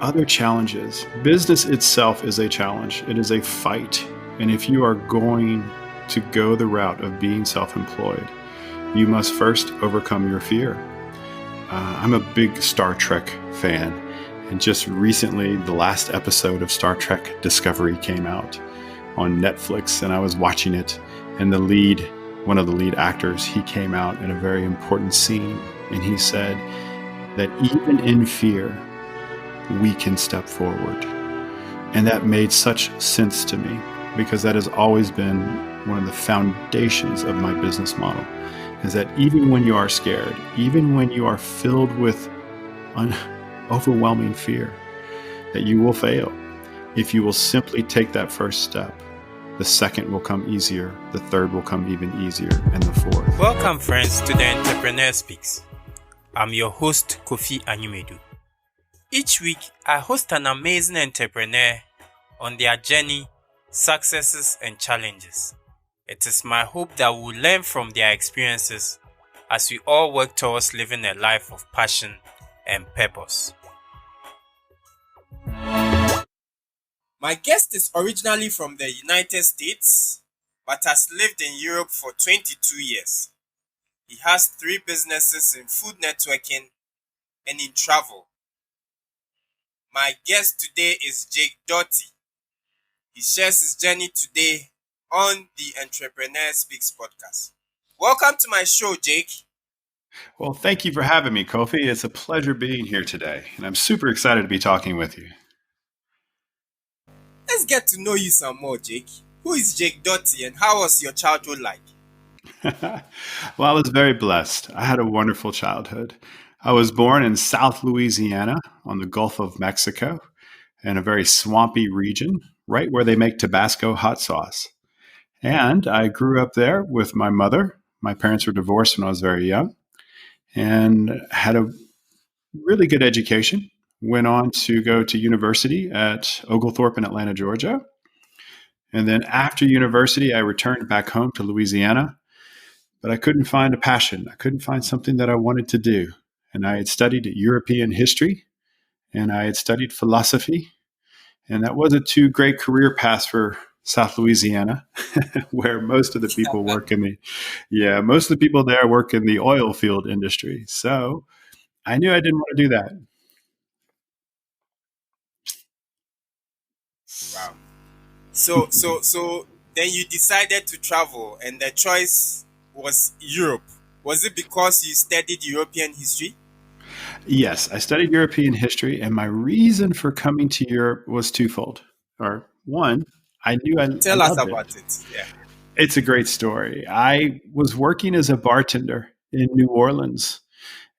other challenges. Business itself is a challenge, it is a fight. And if you are going to go the route of being self employed, you must first overcome your fear. I'm a big Star Trek fan, and just recently, the last episode of Star Trek Discovery came out on Netflix, and I was watching it. And one of the lead actors, he came out in a very important scene, and he said that even in fear, we can step forward. And that made such sense to me because that has always been one of the foundations of my business model, is that even when you are scared, even when you are filled with overwhelming fear, that you will fail. If you will simply take that first step, the second will come easier, the third will come even easier, and the fourth. Welcome, friends, to the Entrepreneur Speaks. I'm your host, Kofi Anyumedu. Each week, I host an amazing entrepreneur on their journey, successes, and challenges. It is my hope that we'll learn from their experiences as we all work towards living a life of passion and purpose. My guest is originally from the United States, but has lived in Europe for 22 years. He has 3 businesses in food networking and in travel. My guest today is Jake Doherty. He shares his journey today on the Entrepreneur Speaks podcast. Welcome to my show, Jake. Well, thank you for having me, Kofi. It's a pleasure being here today, and I'm super excited to be talking with you. Let's get to know you some more, Jake. Who is Jake Doherty and how was your childhood like? Well, I was very blessed. I had a wonderful childhood. I was born in South Louisiana on the Gulf of Mexico in a very swampy region, right where they make Tabasco hot sauce. And I grew up there with my mother. My parents were divorced when I was very young and had a really good education. Went on to go to university at Oglethorpe in Atlanta, Georgia. And then after university, I returned back home to Louisiana, but I couldn't find a passion. I couldn't find something that I wanted to do. And I had studied European history and I had studied philosophy. And that wasn't too great career paths for South Louisiana, where most of the people most of the people there work in the oil field industry. So I knew I didn't want to do that. Wow. So then you decided to travel and the choice was Europe. Was it because you studied European history? Yes, I studied European history, and my reason for coming to Europe was twofold. Or one, I knew I Tell us loved about it. Yeah. It's a great story. I was working as a bartender in New Orleans,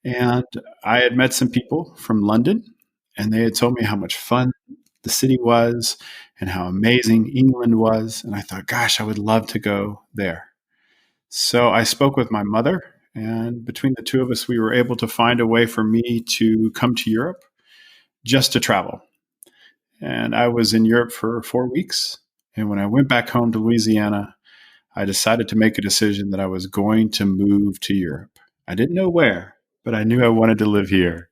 and I had met some people from London, and they had told me how much fun the city was and how amazing England was. And I thought, gosh, I would love to go there. So I spoke with my mother, and between the two of us, we were able to find a way for me to come to Europe just to travel. And I was in Europe for 4 weeks. And when I went back home to Louisiana, I decided to make a decision that I was going to move to Europe. I didn't know where, but I knew I wanted to live here.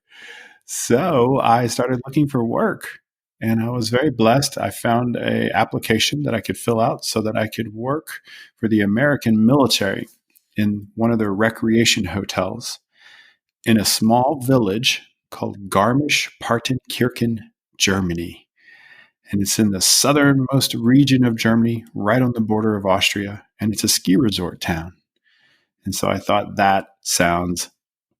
So I started looking for work. And I was very blessed. I found an application that I could fill out so that I could work for the American military in one of their recreation hotels in a small village called Garmisch, Partenkirchen, Germany. And it's in the southernmost region of Germany, right on the border of Austria. And it's a ski resort town. And so I thought that sounds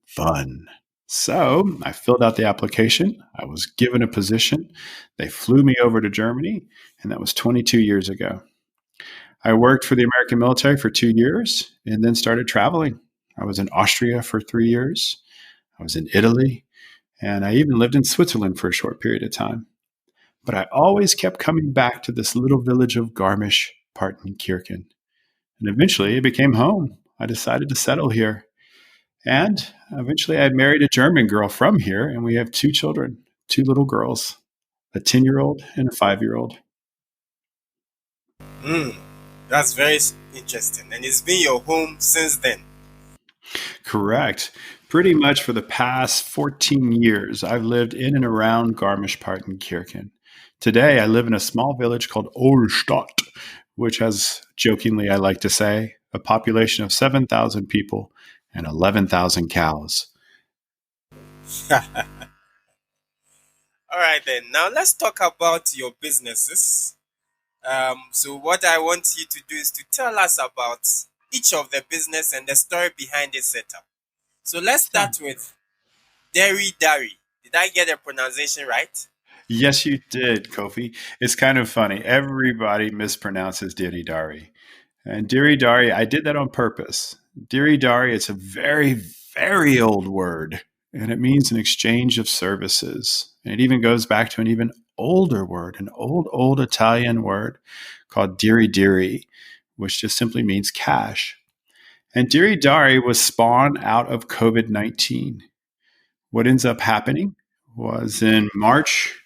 fun. So I filled out the application. I was given a position. They flew me over to Germany, and that was 22 years ago. I worked for the American military for 2 years and then started traveling. I was in Austria for 3 years. I was in Italy, and I even lived in Switzerland for a short period of time. But I always kept coming back to this little village of Garmisch, Partenkirchen. And eventually it became home. I decided to settle here. And eventually I married a German girl from here, and we have 2 children, 2 little girls, a 10-year-old and a 5-year-old. That's very interesting. And it's been your home since then. Correct. Pretty much for the past 14 years, I've lived in and around Garmisch-Partenkirchen. Today, I live in a small village called Ohlstadt, which has, jokingly, I like to say, a population of 7,000 people and 11,000 cows. All right, then. Now let's talk about your businesses. So what I want you to do is to tell us about each of the business and the story behind its setup. So let's Sure. start with Dairy Dari. Did I get the pronunciation right? Yes, you did, Kofi. It's kind of funny. Everybody mispronounces Diri Dari. And Diri Dari, I did that on purpose. Diri Dari, it's a very, very old word, and it means an exchange of services. And it even goes back to an even older word, an old Italian word called diri diri, which just simply means cash. And Diri Dari was spawned out of COVID-19. What ends up happening was in March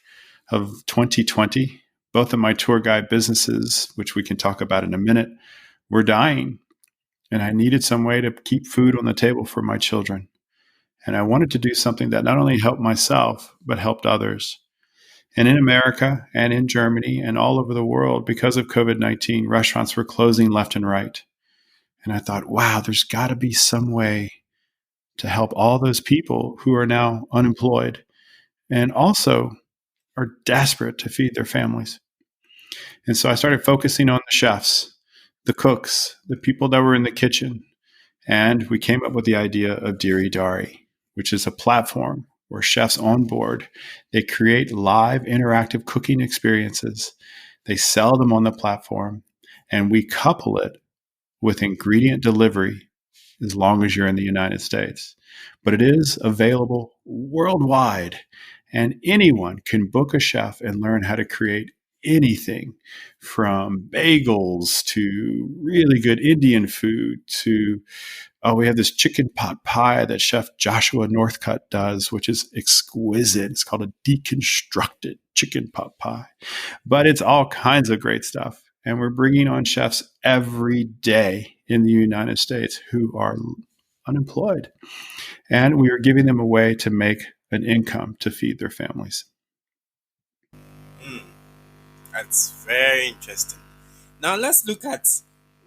of 2020, both of my tour guide businesses, which we can talk about in a minute, were dying. And I needed some way to keep food on the table for my children. And I wanted to do something that not only helped myself, but helped others. And in America and in Germany and all over the world, because of COVID-19, restaurants were closing left and right. And I thought, wow, there's got to be some way to help all those people who are now unemployed and also are desperate to feed their families. And so I started focusing on the chefs, the cooks, the people that were in the kitchen. And we came up with the idea of Diri Dari, which is a platform where chefs on board, they create live interactive cooking experiences. They sell them on the platform, and we couple it with ingredient delivery as long as you're in the United States. But it is available worldwide, and anyone can book a chef and learn how to create anything from bagels to really good Indian food to we have this chicken pot pie that Chef Joshua Northcutt does, which is exquisite. It's called a deconstructed chicken pot pie, but it's all kinds of great stuff. And we're bringing on chefs every day in the United States who are unemployed. And we are giving them a way to make an income to feed their families. Hmm, that's very interesting. Now let's look at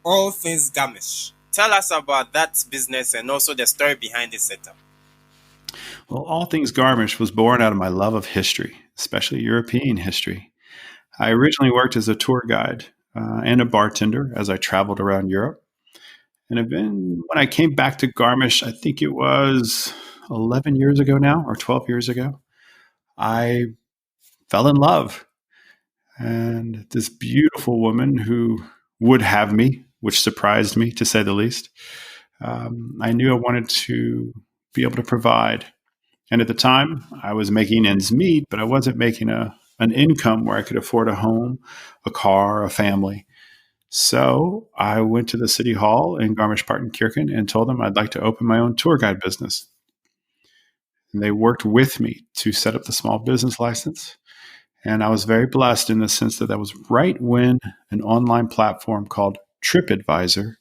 all things Garmisch. Tell us about that business and also the story behind the setup. Well, All Things Garmisch was born out of my love of history, especially European history. I originally worked as a tour guide and a bartender as I traveled around Europe. And then when I came back to Garmisch, I think it was 11 years ago now, or 12 years ago, I fell in love. And this beautiful woman who would have me, which surprised me to say the least, I knew I wanted to be able to provide. And at the time, I was making ends meet, but I wasn't making an income where I could afford a home, a car, a family. So I went to the city hall in Garmisch-Partenkirchen and told them I'd like to open my own tour guide business. And they worked with me to set up the small business license. And I was very blessed in the sense that was right when an online platform called TripAdvisor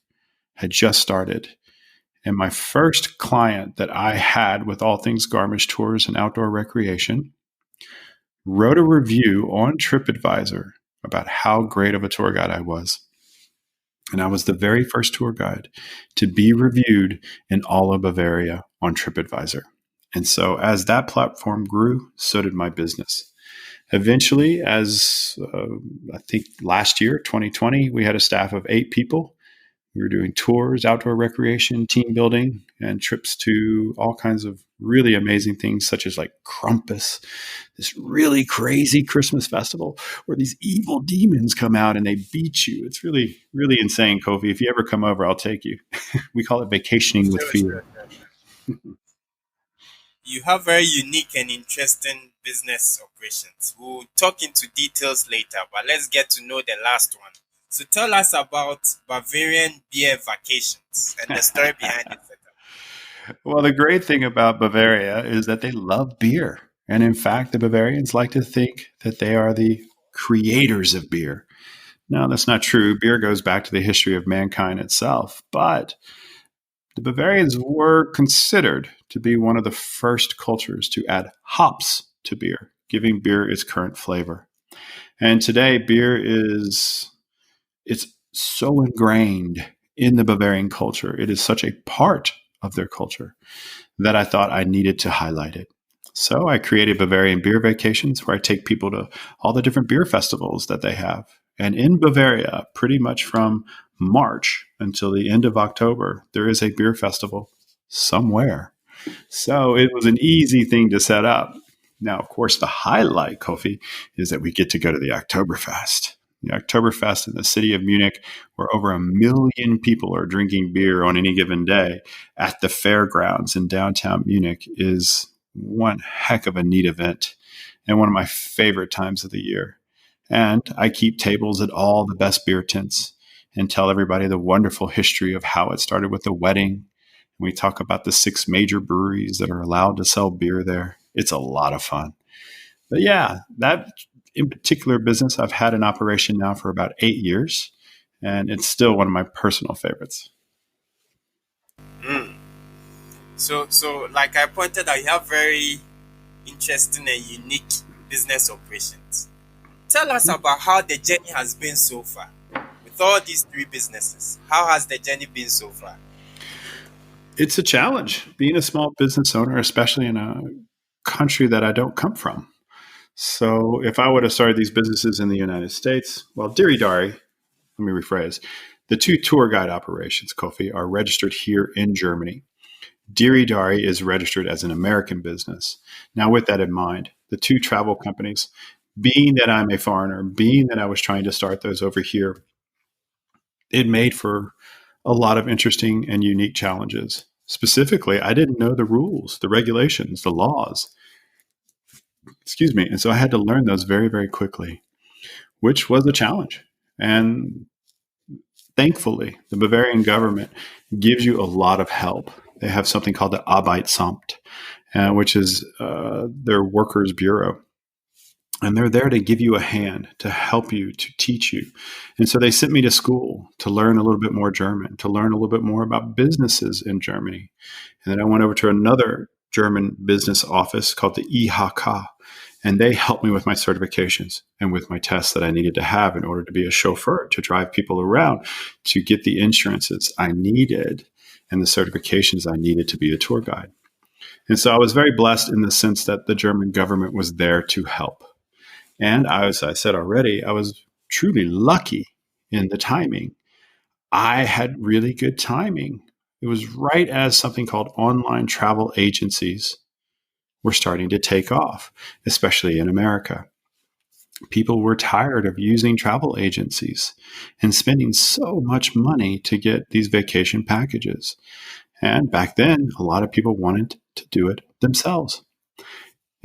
had just started. And my first client that I had with All Things Garmisch Tours and Outdoor Recreation wrote a review on TripAdvisor about how great of a tour guide I was. And I was the very first tour guide to be reviewed in all of Bavaria on TripAdvisor. And so as that platform grew, so did my business. Eventually, as I think last year, 2020, we had a staff of 8 people. We were doing tours, outdoor recreation, team building, and trips to all kinds of really amazing things, such as like Krampus, this really crazy Christmas festival where these evil demons come out and they beat you. It's really, really insane, Kofi. If you ever come over, I'll take you. We call it vacationing with Sure, fear. sure. You have very unique and interesting business operations. We'll talk into details later, but let's get to know the last one. So tell us about Bavarian beer vacations and the story behind it. Well, the great thing about Bavaria is that they love beer. And in fact, the Bavarians like to think that they are the creators of beer. No, that's not true. Beer goes back to the history of mankind itself. But The Bavarians were considered to be one of the first cultures to add hops to beer, giving beer its current flavor. And today, beer is it's so ingrained in the Bavarian culture. It is such a part of their culture that I thought I needed to highlight it. So I created Bavarian Beer Vacations, where I take people to all the different beer festivals that they have. And in Bavaria, pretty much from March until the end of October, there is a beer festival somewhere. So it was an easy thing to set up. Now, of course, the highlight, Kofi, is that we get to go to the Oktoberfest. The Oktoberfest in the city of Munich, where over 1 million people are drinking beer on any given day at the fairgrounds in downtown Munich, is one heck of a neat event and one of my favorite times of the year. And I keep tables at all the best beer tents and tell everybody the wonderful history of how it started with the wedding. We talk about the 6 major breweries that are allowed to sell beer there. It's a lot of fun. But yeah, that in particular business, I've had in operation now for about 8 years, and it's still one of my personal favorites. Mm. So, like I pointed out, you have very interesting and unique business operations. Tell us about how the journey has been so far. With all these 3 businesses, how has the journey been so far? It's a challenge being a small business owner, especially in a country that I don't come from. So if I would have started these businesses in the United States, well, Doherty, let me rephrase, the 2 tour guide operations, Kofi, are registered here in Germany. Doherty is registered as an American business. Now, with that in mind, the 2 travel companies, being that I'm a foreigner, being that I was trying to start those over here, it made for a lot of interesting and unique challenges. Specifically, I didn't know the rules, the regulations, the laws. Excuse me. And so I had to learn those very, very quickly, which was a challenge. And thankfully, the Bavarian government gives you a lot of help. They have something called the Arbeitsamt, which is their workers' bureau. And they're there to give you a hand, to help you, to teach you. And so they sent me to school to learn a little bit more German, to learn a little bit more about businesses in Germany. And then I went over to another German business office called the IHK, and they helped me with my certifications and with my tests that I needed to have in order to be a chauffeur, to drive people around, to get the insurances I needed and the certifications I needed to be a tour guide. And so I was very blessed in the sense that the German government was there to help. And as I said already, I was truly lucky in the timing. I had really good timing. It was right as something called online travel agencies were starting to take off, especially in America. People were tired of using travel agencies and spending so much money to get these vacation packages. And back then, a lot of people wanted to do it themselves.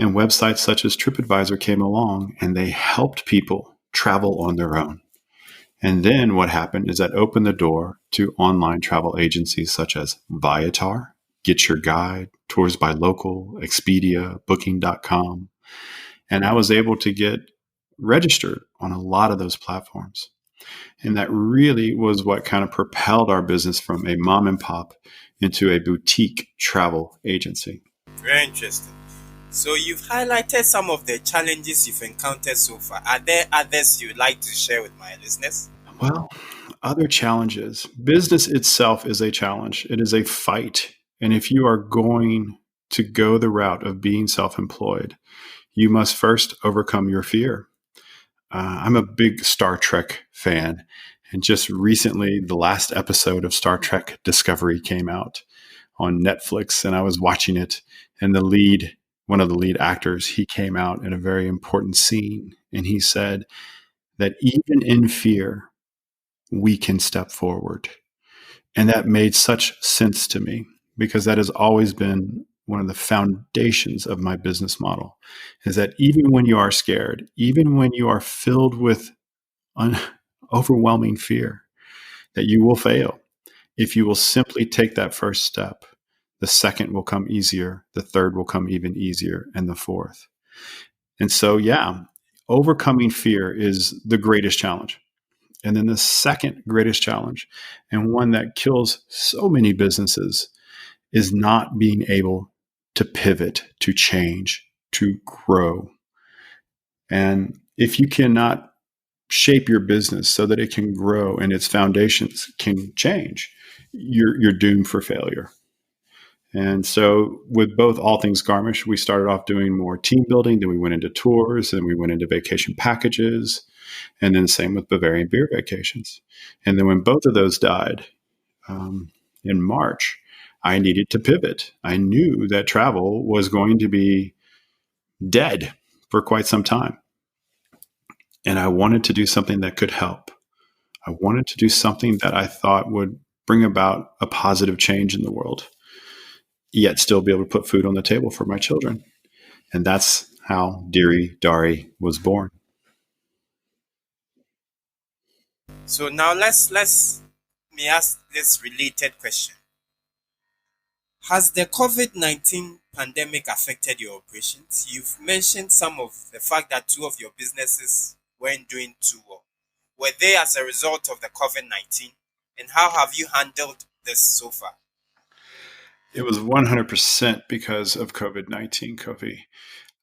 And websites such as TripAdvisor came along and they helped people travel on their own. And then what happened is that opened the door to online travel agencies such as Viator, Get Your Guide, Tours by Local, Expedia, Booking.com. And I was able to get registered on a lot of those platforms. And that really was what kind of propelled our business from a mom and pop into a boutique travel agency. Very interesting. So you've highlighted some of the challenges you've encountered so far. Are there others you'd like to share with my listeners? Well, other challenges. Business itself is a challenge. It is a fight. And if you are going to go the route of being self-employed, you must first overcome your fear. I'm a big Star Trek fan. And just recently, the last episode of Star Trek Discovery came out on Netflix, and I was watching it. And one of the lead actors, he came out in a very important scene. And he said that even in fear, we can step forward. And that made such sense to me because that has always been one of the foundations of my business model, is that even when you are scared, even when you are filled with overwhelming fear, that you will fail. If you will simply take that first step, the second will come easier, the third will come even easier, and the fourth. And so, yeah, overcoming fear is the greatest challenge. And then the second greatest challenge, and one that kills so many businesses, is not being able to pivot, to change, to grow. And if you cannot shape your business so that it can grow and its foundations can change, you're doomed for failure. And so, with both All Things Garmisch, we started off doing more team building, then we went into tours, then we went into vacation packages, and then same with Bavarian beer vacations. And then when both of those died in March, I needed to pivot. I knew that travel was going to be dead for quite some time. And I wanted to do something that could help. I wanted to do something that I thought would bring about a positive change in the world, yet still be able to put food on the table for my children. And that's how Doherty was born. So now let's me ask this related question. Has the COVID-19 pandemic affected your operations? You've mentioned some of the fact that two of your businesses weren't doing too well. Were they as a result of the COVID-19? And how have you handled this so far? It was 100% because of COVID-19, Kofi.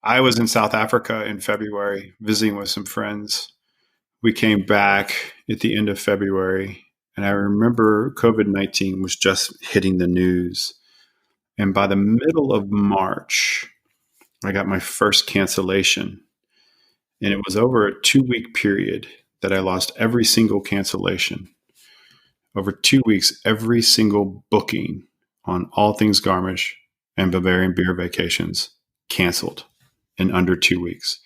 I was in South Africa in February visiting with some friends. We came back at the end of February, and I remember COVID-19 was just hitting the news. And by the middle of March, I got my first cancellation. And it was over a 2-week period that I lost every single cancellation. Over 2 weeks, every single booking on All Things Garmisch and Bavarian beer vacations canceled in under 2 weeks.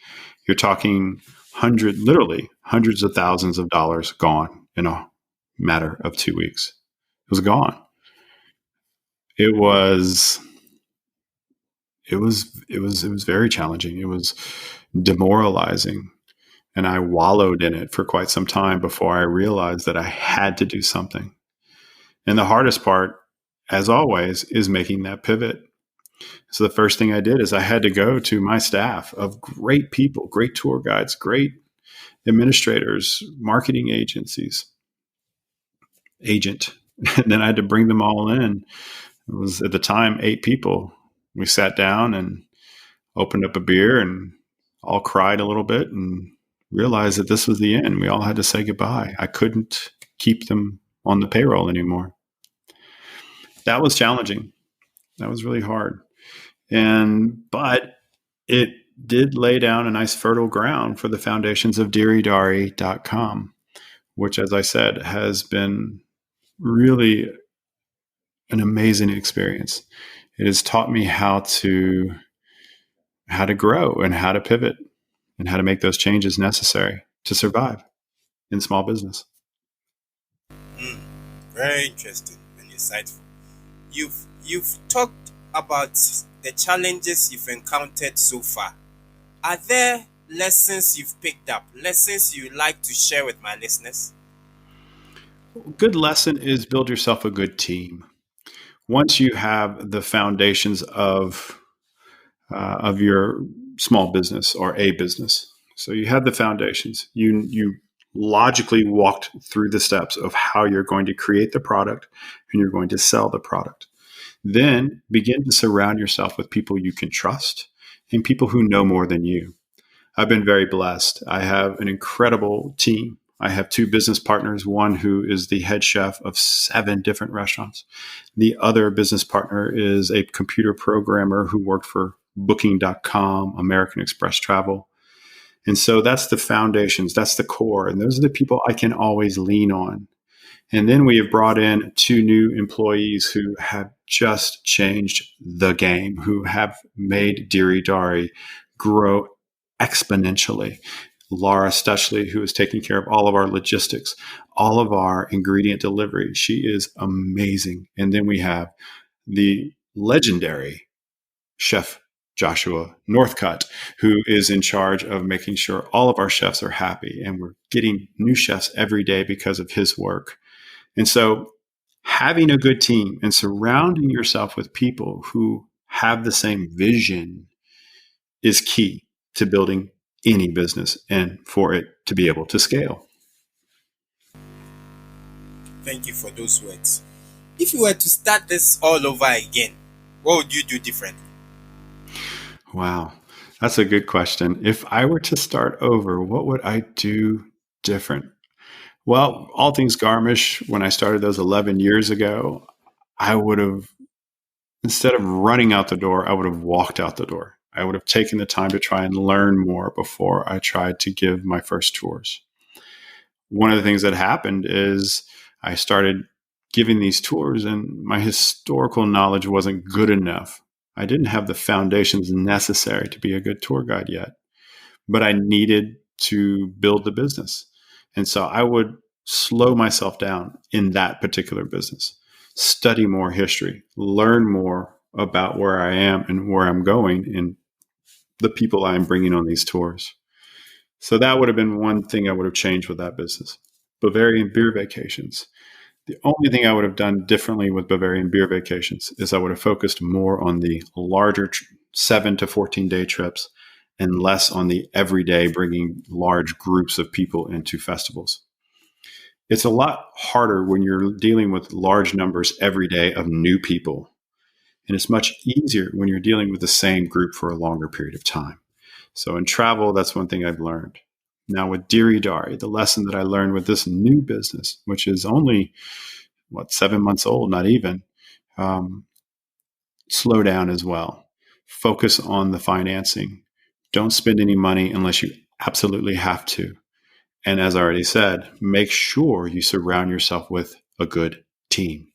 You're talking literally hundreds of thousands of dollars gone in a matter of 2 weeks. It was gone. It was very challenging. It was demoralizing. And I wallowed in it for quite some time before I realized that I had to do something. And the hardest part, as always, is making that pivot. So the first thing I did is I had to go to my staff of great people, great tour guides, great administrators, marketing agent. And then I had to bring them all in. It was at the time 8 people. We sat down and opened up a beer and all cried a little bit and realized that this was the end. We all had to say goodbye. I couldn't keep them on the payroll anymore. That was challenging. That was really hard. But it did lay down a nice fertile ground for the foundations of DairyDari.com, which, as I said, has been really an amazing experience. It has taught me how to grow and how to pivot and how to make those changes necessary to survive in small business. Very interesting and insightful. You've talked about the challenges you've encountered so far. Are there lessons you've picked up, lessons you'd like to share with my listeners? Good lesson is build yourself a good team. Once you have the foundations of your small business or a business, so you have the foundations, you logically walked through the steps of how you're going to create the product and you're going to sell the product. Then begin to surround yourself with people you can trust and people who know more than you. I've been very blessed. I have an incredible team. I have 2 business partners, one who is the head chef of 7 different restaurants. The other business partner is a computer programmer who worked for Booking.com, American Express Travel. And so that's the foundations, that's the core. And those are the people I can always lean on. And then we have brought in 2 new employees who have just changed the game, who have made Dari grow exponentially. Laura Stushley, who is taking care of all of our logistics, all of our ingredient delivery. She is amazing. And then we have the legendary chef Joshua Northcutt, who is in charge of making sure all of our chefs are happy. And we're getting new chefs every day because of his work. And so having a good team and surrounding yourself with people who have the same vision is key to building any business and for it to be able to scale. Thank you for those words. If you were to start this all over again, what would you do differently? Wow, that's a good question. If I were to start over, what would I do different? Well, all things Garmisch, when I started those 11 years ago, I would have, instead of running out the door, I would have walked out the door. I would have taken the time to try and learn more before I tried to give my first tours. One of the things that happened is I started giving these tours, and my historical knowledge wasn't good enough. I didn't have the foundations necessary to be a good tour guide yet, but I needed to build the business. And so I would slow myself down in that particular business, study more history, learn more about where I am and where I'm going and the people I'm bringing on these tours. So that would have been one thing I would have changed with that business. Bavarian beer vacations. The only thing I would have done differently with Bavarian beer vacations is I would have focused more on the larger 7 to 14-day trips and less on the everyday bringing large groups of people into festivals. It's a lot harder when you're dealing with large numbers every day of new people. And it's much easier when you're dealing with the same group for a longer period of time. So in travel, that's one thing I've learned. Now with Doherty, the lesson that I learned with this new business, which is only 7 months old, not even, um, slow down as well. Focus on the financing. Don't spend any money unless you absolutely have to. And as I already said, make sure you surround yourself with a good team.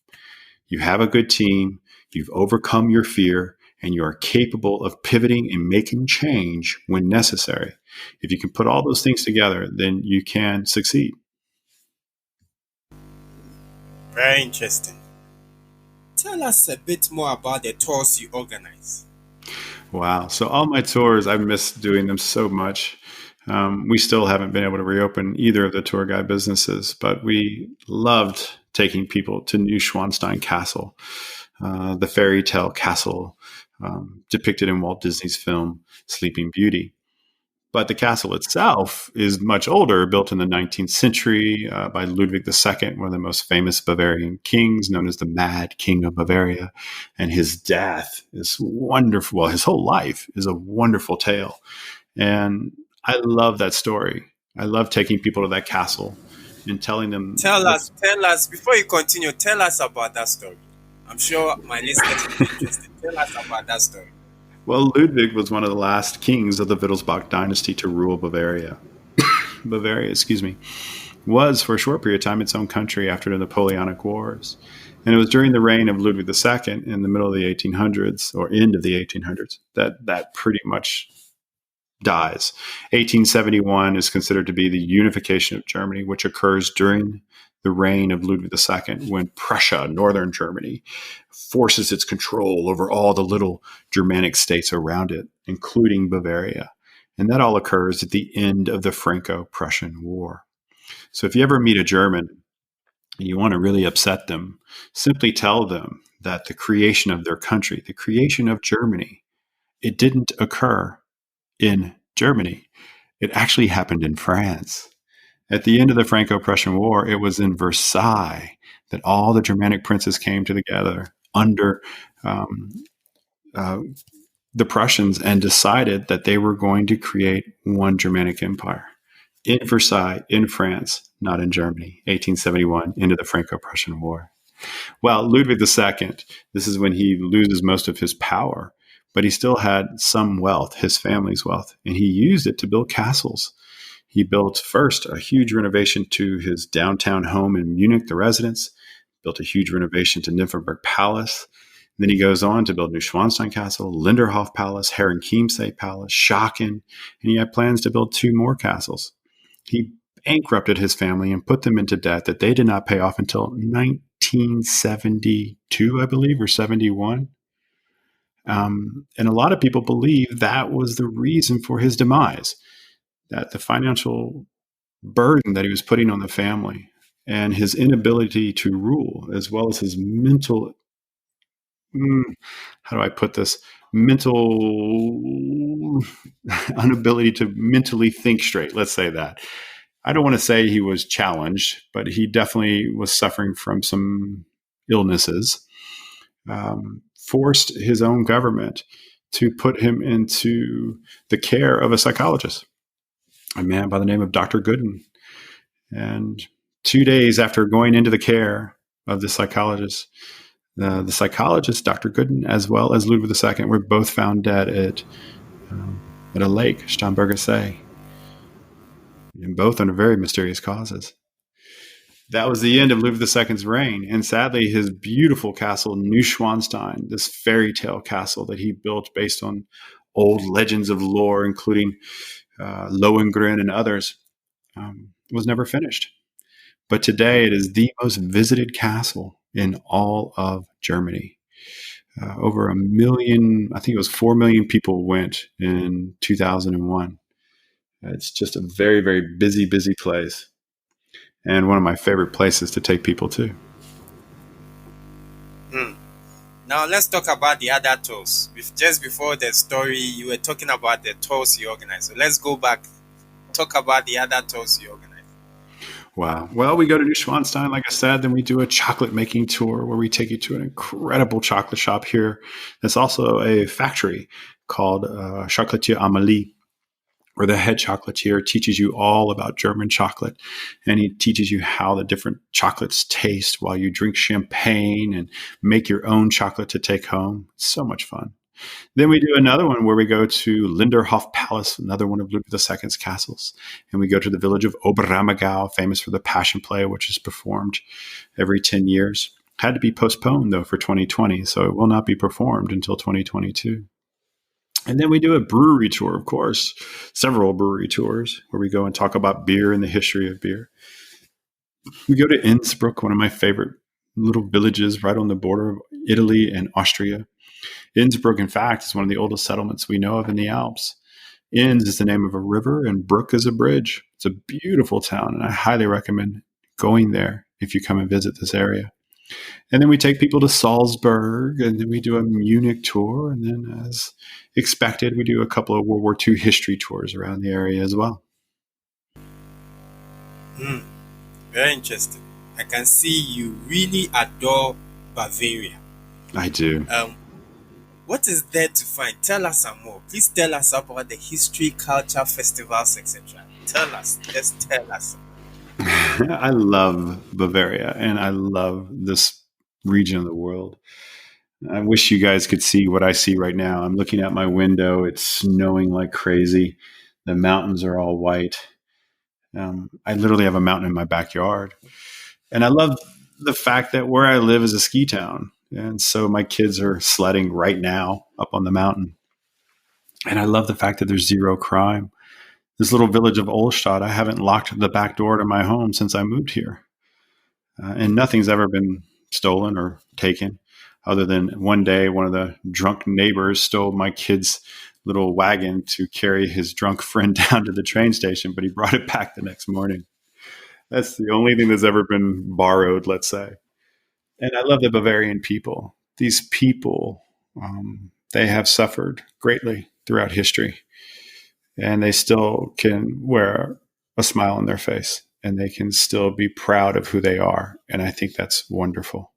You have a good team, you've overcome your fear, and you are capable of pivoting and making change when necessary. If you can put all those things together, then you can succeed. Very interesting. Tell us a bit more about the tours you organize. Wow. So, all my tours, I miss doing them so much. We still haven't been able to reopen either of the tour guide businesses, but we loved taking people to Neuschwanstein Castle, the fairy tale castle depicted in Walt Disney's film Sleeping Beauty. But the castle itself is much older, built in the 19th century by Ludwig II, one of the most famous Bavarian kings, known as the Mad King of Bavaria. And his death is wonderful. Well, his whole life is a wonderful tale. And I love that story. I love taking people to that castle and telling them what's. Tell us, before you continue, tell us about that story. I'm sure my listeners will be interested. Tell us about that story. Well, Ludwig was one of the last kings of the Wittelsbach dynasty to rule Bavaria. Bavaria, excuse me, was for a short period of time its own country after the Napoleonic Wars. And it was during the reign of Ludwig II in the middle of the 1800s or end of the 1800s that pretty much dies. 1871 is considered to be the unification of Germany, which occurs during the reign of Ludwig II when Prussia, northern Germany, forces its control over all the little Germanic states around it, including Bavaria. And that all occurs at the end of the Franco-Prussian War. So if you ever meet a German and you want to really upset them, simply tell them that the creation of their country, the creation of Germany, it didn't occur in Germany. It actually happened in France. At the end of the Franco-Prussian War, it was in Versailles that all the Germanic princes came together under um, uh, the Prussians and decided that they were going to create one Germanic empire in Versailles, in France, not in Germany. 1871, into the Franco-Prussian War. Well, Ludwig II, this is when he loses most of his power, but he still had some wealth, his family's wealth, and he used it to build castles. He built first a huge renovation to his downtown home in Munich, the residence, built a huge renovation to Nymphenburg Palace. Then he goes on to build Neuschwanstein Castle, Linderhof Palace, Herrenchiemsee Palace, Schachen, and he had plans to build two more castles. He bankrupted his family and put them into debt that they did not pay off until 1972, I believe, or 71. And a lot of people believe that was the reason for his demise, that the financial burden that he was putting on the family and his inability to rule, as well as his mental, how do I put this, mental inability to mentally think straight. Let's say that. I don't want to say he was challenged, but he definitely was suffering from some illnesses, forced his own government to put him into the care of a psychologist, a man by the name of Dr. Gooden. And 2 days after going into the care of the psychologist, Dr. Gooden, as well as Ludwig II, were both found dead at a lake, Starnberger See, and both under very mysterious causes. That was the end of Ludwig II's reign, and sadly, his beautiful castle, Neuschwanstein, this fairy tale castle that he built based on old legends of lore, including Lohengrin and others, was never finished. But today, it is the most visited castle in all of Germany. Over 1 million, I think it was 4 million people went in 2001. It's just a very, very busy place, and one of my favorite places to take people to. Now let's talk about the other tours. Just before the story, you were talking about the tours you organized. So let's go back, talk about the other tours you organized. Wow. Well, we go to Neuschwanstein, like I said, then we do a chocolate making tour where we take you to an incredible chocolate shop here. There's also a factory called Chocolatier Amélie, where the head chocolatier teaches you all about German chocolate. And he teaches you how the different chocolates taste while you drink champagne and make your own chocolate to take home. It's so much fun. Then we do another one where we go to Linderhof Palace, another one of Ludwig II's castles. And we go to the village of Oberammergau, famous for the Passion Play, which is performed every 10 years. Had to be postponed, though, for 2020, so it will not be performed until 2022. And then we do a brewery tour, of course, several brewery tours where we go and talk about beer and the history of beer. We go to Innsbruck, one of my favorite little villages right on the border of Italy and Austria. Innsbruck, in fact, is one of the oldest settlements we know of in the Alps. Inns is the name of a river, and Bruck is a bridge. It's a beautiful town, and I highly recommend going there if you come and visit this area. And then we take people to Salzburg, and then we do a Munich tour, and then, as expected, we do a couple of World War II history tours around the area as well. Very interesting. I can see you really adore Bavaria. I do. What is there to find? Tell us some more. Please tell us about the history, culture, festivals, etc. Tell us. Just tell us. I love Bavaria, and I love this region of the world. I wish you guys could see what I see right now. I'm looking out my window. It's snowing like crazy. The mountains are all white. I literally have a mountain in my backyard. And I love the fact that where I live is a ski town. And so my kids are sledding right now up on the mountain. And I love the fact that there's zero crime. This little village of Olstadt, I haven't locked the back door to my home since I moved here. And nothing's ever been stolen or taken, other than one day one of the drunk neighbors stole my kid's little wagon to carry his drunk friend down to the train station, but he brought it back the next morning. That's the only thing that's ever been borrowed, let's say. And I love the Bavarian people. These people, they have suffered greatly throughout history, and they still can wear a smile on their face, and they can still be proud of who they are. And I think that's wonderful.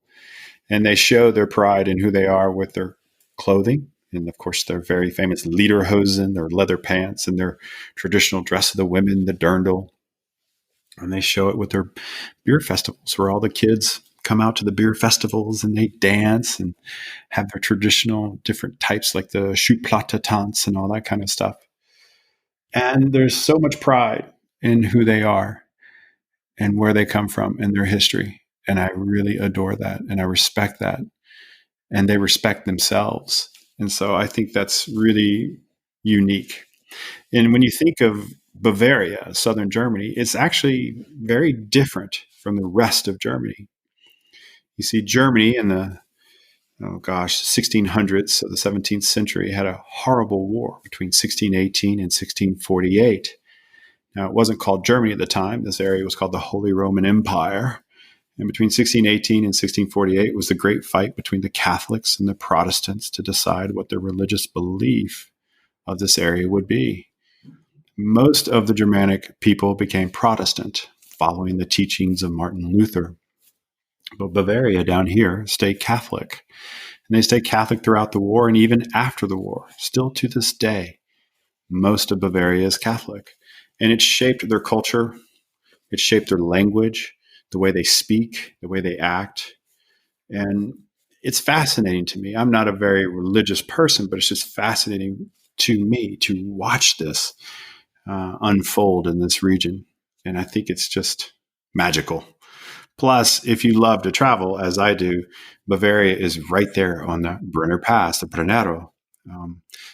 And they show their pride in who they are with their clothing. And of course, their very famous lederhosen, their leather pants, and their traditional dress of the women, the dirndl. And they show it with their beer festivals, where all the kids come out to the beer festivals and they dance and have their traditional different types like the Schuhplatte Tanz and all that kind of stuff. And there's so much pride in who they are and where they come from and their history. And I really adore that, and I respect that. And they respect themselves. And so I think that's really unique. And when you think of Bavaria, southern Germany, it's actually very different from the rest of Germany. You see, Germany in the 1600s, so the 17th century, had a horrible war between 1618 and 1648. Now, it wasn't called Germany at the time. This area was called the Holy Roman Empire. And between 1618 and 1648 was the great fight between the Catholics and the Protestants to decide what the religious belief of this area would be. Most of the Germanic people became Protestant following the teachings of Martin Luther. But Bavaria down here stayed Catholic. And they stayed Catholic throughout the war and even after the war. Still to this day, most of Bavaria is Catholic. And it shaped their culture, it shaped their language, the way they speak, the way they act. And it's fascinating to me. I'm not a very religious person, but it's just fascinating to me to watch this unfold in this region. And I think it's just magical. Plus, if you love to travel, as I do, Bavaria is right there on the Brenner Pass, the Brennero.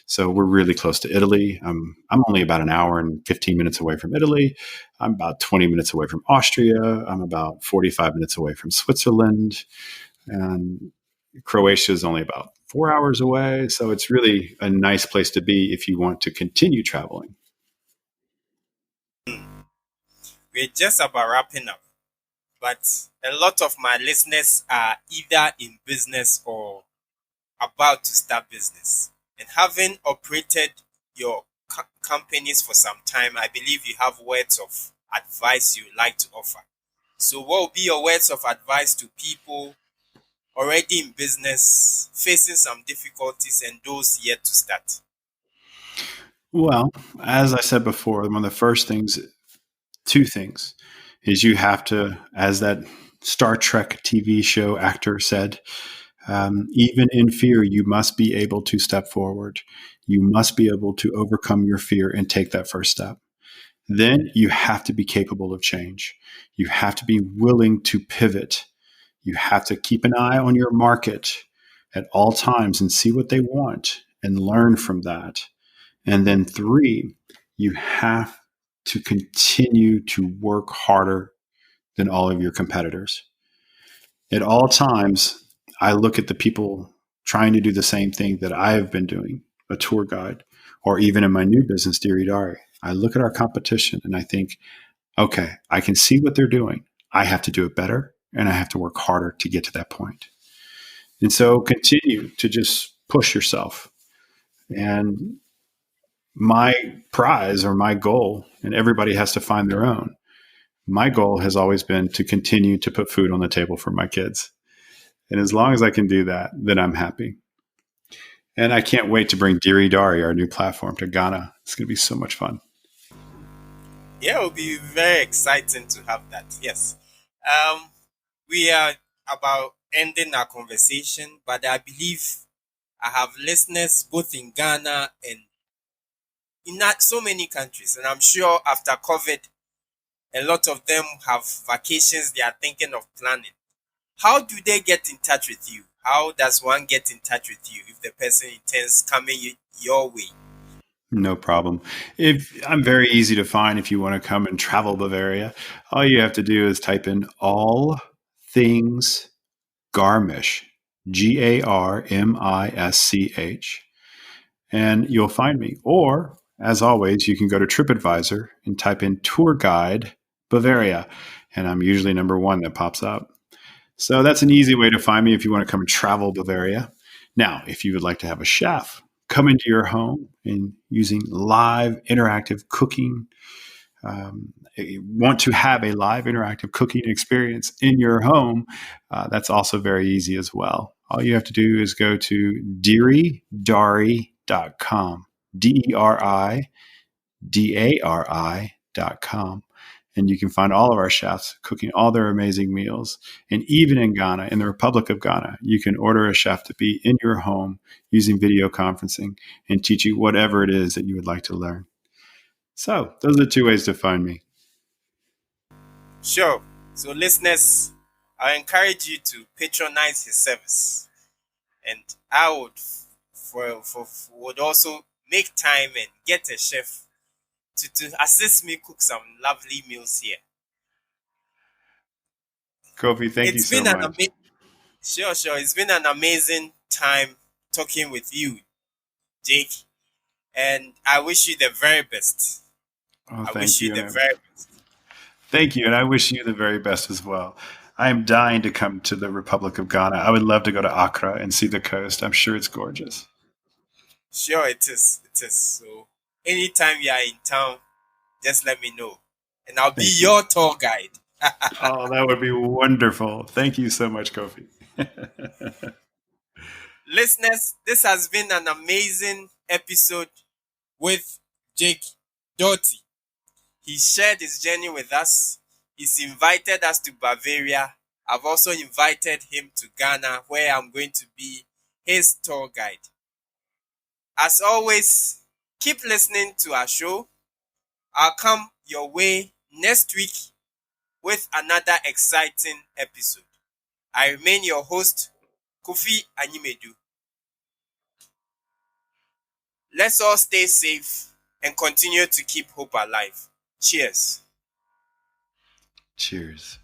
So we're really close to Italy. I'm only about an hour and 15 minutes away from Italy. I'm about 20 minutes away from Austria. I'm about 45 minutes away from Switzerland. And Croatia is only about 4 hours away. So it's really a nice place to be if you want to continue traveling. We're just about wrapping up, but a lot of my listeners are either in business or about to start business. And having operated your companies for some time, I believe you have words of advice you like to offer. So, what will be your words of advice to people already in business, facing some difficulties, and those yet to start? Well, as I said before, one of the first things, two things, is you have to, as that Star Trek TV show actor said, even in fear, you must be able to step forward. You must be able to overcome your fear and take that first step. Then you have to be capable of change. You have to be willing to pivot. You have to keep an eye on your market at all times and see what they want and learn from that. And then three, you have to continue to work harder than all of your competitors. At all times, I look at the people trying to do the same thing that I have been doing, a tour guide, or even in my new business, Doherty. I look at our competition and I think, okay, I can see what they're doing. I have to do it better and I have to work harder to get to that point. And so continue to just push yourself. And my prize or my goal, and everybody has to find their own, my goal has always been to continue to put food on the table for my kids. And as long as I can do that, then I'm happy. And I can't wait to bring Diri Dari, our new platform, to Ghana. It's going to be so much fun. Yeah, it will be very exciting to have that. Yes. We are about ending our conversation, but I believe I have listeners both in Ghana and in not so many countries. And I'm sure after COVID, a lot of them have vacations they are thinking of planning. How do they get in touch with you? How does one get in touch with you if the person intends coming your way? No problem. If I'm very easy to find if you want to come and travel Bavaria, all you have to do is type in all things Garmisch, Garmisch, and you'll find me. Or, as always, you can go to TripAdvisor and type in tour guide Bavaria, and I'm usually number one that pops up. So that's an easy way to find me if you want to come and travel Bavaria. Now, if you would like to have a chef come into your home and using live interactive cooking, want to have a live interactive cooking experience in your home, that's also very easy as well. All you have to do is go to deridari.com, DERIDARI.com. And you can find all of our chefs cooking all their amazing meals. And even in Ghana, in the Republic of Ghana, you can order a chef to be in your home using video conferencing and teach you whatever it is that you would like to learn. So those are the two ways to find me. Sure. So, listeners, I encourage you to patronize his service. And I would also make time and get a chef to assist me cook some lovely meals here. Kofi, thank you It's so been an much. sure. It's been an amazing time talking with you, Jake. And I wish you the very best. Oh, I thank wish you you. the very best. Thank you. And I wish you the very best as well. I am dying to come to the Republic of Ghana. I would love to go to Accra and see the coast. I'm sure it's gorgeous. Sure, it is. It is. So, anytime you are in town, just let me know. And I'll be Thank you. your tour guide. Oh, that would be wonderful. Thank you so much, Kofi. Listeners, this has been an amazing episode with Jake Doherty. He shared his journey with us. He's invited us to Bavaria. I've also invited him to Ghana, where I'm going to be his tour guide. As always, keep listening to our show. I'll come your way next week with another exciting episode. I remain your host, Kofi Animedu. Let's all stay safe and continue to keep hope alive. Cheers. Cheers.